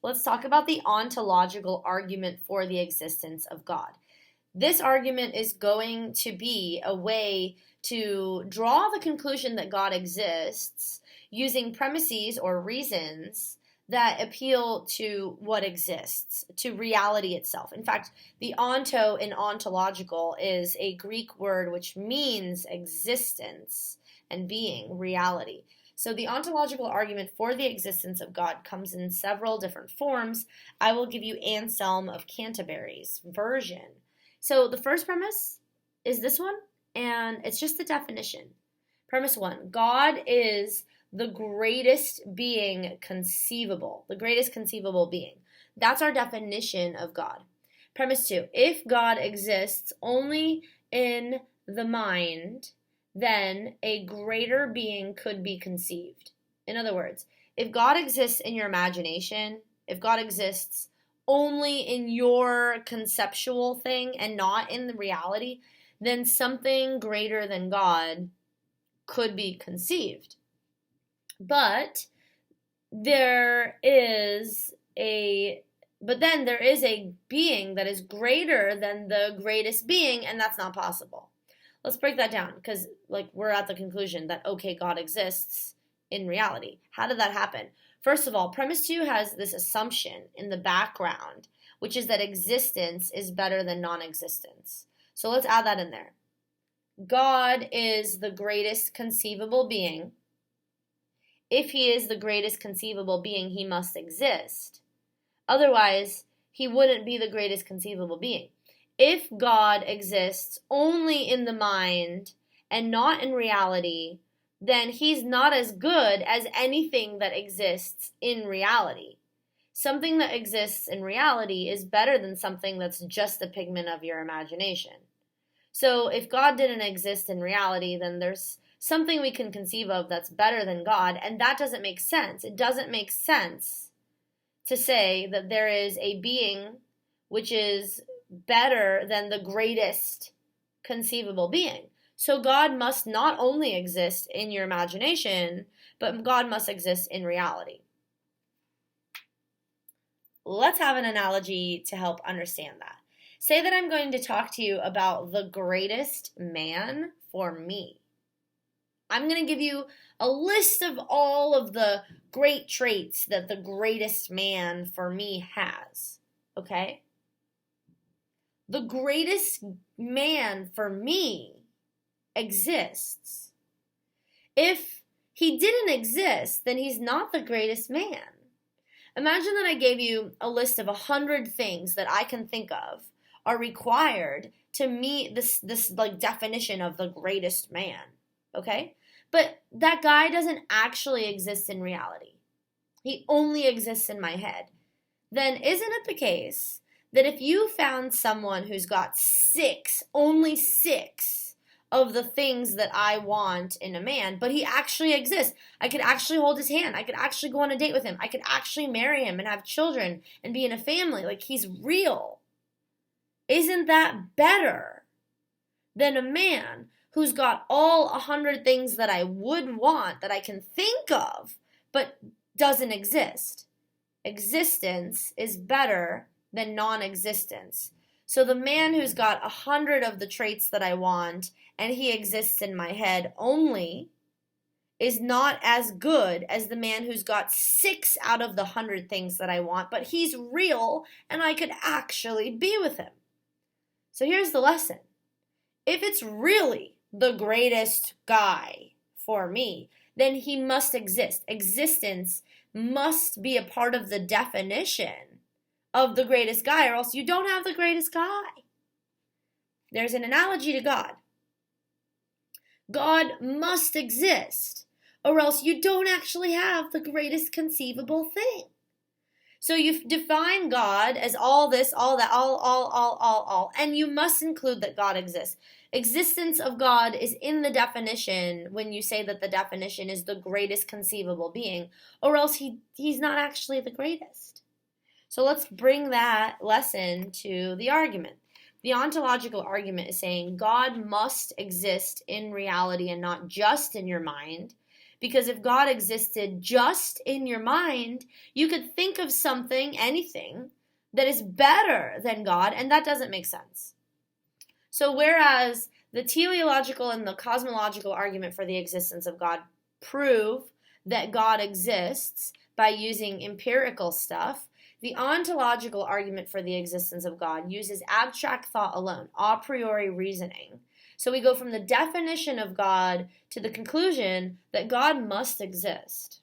Let's talk about the ontological argument for the existence of God. This argument is going to be a way to draw the conclusion that God exists using premises or reasons that appeal to what exists, to reality itself. In fact, the onto in ontological is a Greek word which means existence and being, reality. So the ontological argument for the existence of God comes in several different forms. I will give you Anselm of Canterbury's version. So the first premise is this one, and it's just the definition. Premise 1, God is the greatest being conceivable, the greatest conceivable being. That's our definition of God. Premise 2, if God exists only in the mind, then a greater being could be conceived. In other words, if God exists in your imagination, if God exists only in your conceptual thing and not in the reality, then something greater than God could be conceived. But there is a being that is greater than the greatest being, and that's not possible. Let's break that down, because we're at the conclusion that, okay, God exists in reality. How did that happen? First of all, premise 2 has this assumption in the background, which is that existence is better than non-existence. So let's add that in there. God is the greatest conceivable being. If he is the greatest conceivable being, he must exist. Otherwise, he wouldn't be the greatest conceivable being. If God exists only in the mind and not in reality, then he's not as good as anything that exists in reality. Something that exists in reality is better than something that's just a pigment of your imagination. So if God didn't exist in reality, then there's something we can conceive of that's better than God, and that doesn't make sense. It doesn't make sense to say that there is a being which is better than the greatest conceivable being. So God must not only exist in your imagination, but God must exist in reality. Let's have an analogy to help understand that. Say that I'm going to talk to you about the greatest man for me. I'm going to give you a list of all of the great traits that the greatest man for me has. Okay? The greatest man for me exists. If he didn't exist, then he's not the greatest man. Imagine that I gave you a list of 100 things that I can think of are required to meet this definition of the greatest man. Okay? But that guy doesn't actually exist in reality. He only exists in my head. Then isn't it the case that if you found someone who's got only six of the things that I want in a man, but he actually exists, I could actually hold his hand, I could actually go on a date with him, I could actually marry him and have children and be in a family, he's real. Isn't that better than a man who's got all 100 things that I would want, that I can think of, but doesn't exist? Existence is better than non-existence. So the man who's got 100 of the traits that I want and he exists in my head only is not as good as the man who's got 6 out of the 100 things that I want, but he's real and I could actually be with him. So here's the lesson. If it's really the greatest guy for me, then he must exist. Existence must be a part of the definition of the greatest guy, or else you don't have the greatest guy. There's an analogy to God. God must exist, or else you don't actually have the greatest conceivable thing. So you define God as all this, all that, all, and you must include that God exists. Existence of God is in the definition when you say that the definition is the greatest conceivable being, or else he's not actually the greatest. So let's bring that lesson to the argument. The ontological argument is saying God must exist in reality and not just in your mind, Because if God existed just in your mind, you could think of something, anything, that is better than God, and that doesn't make sense. So whereas the teleological and the cosmological argument for the existence of God prove that God exists by using empirical stuff, the ontological argument for the existence of God uses abstract thought alone, a priori reasoning. So we go from the definition of God to the conclusion that God must exist.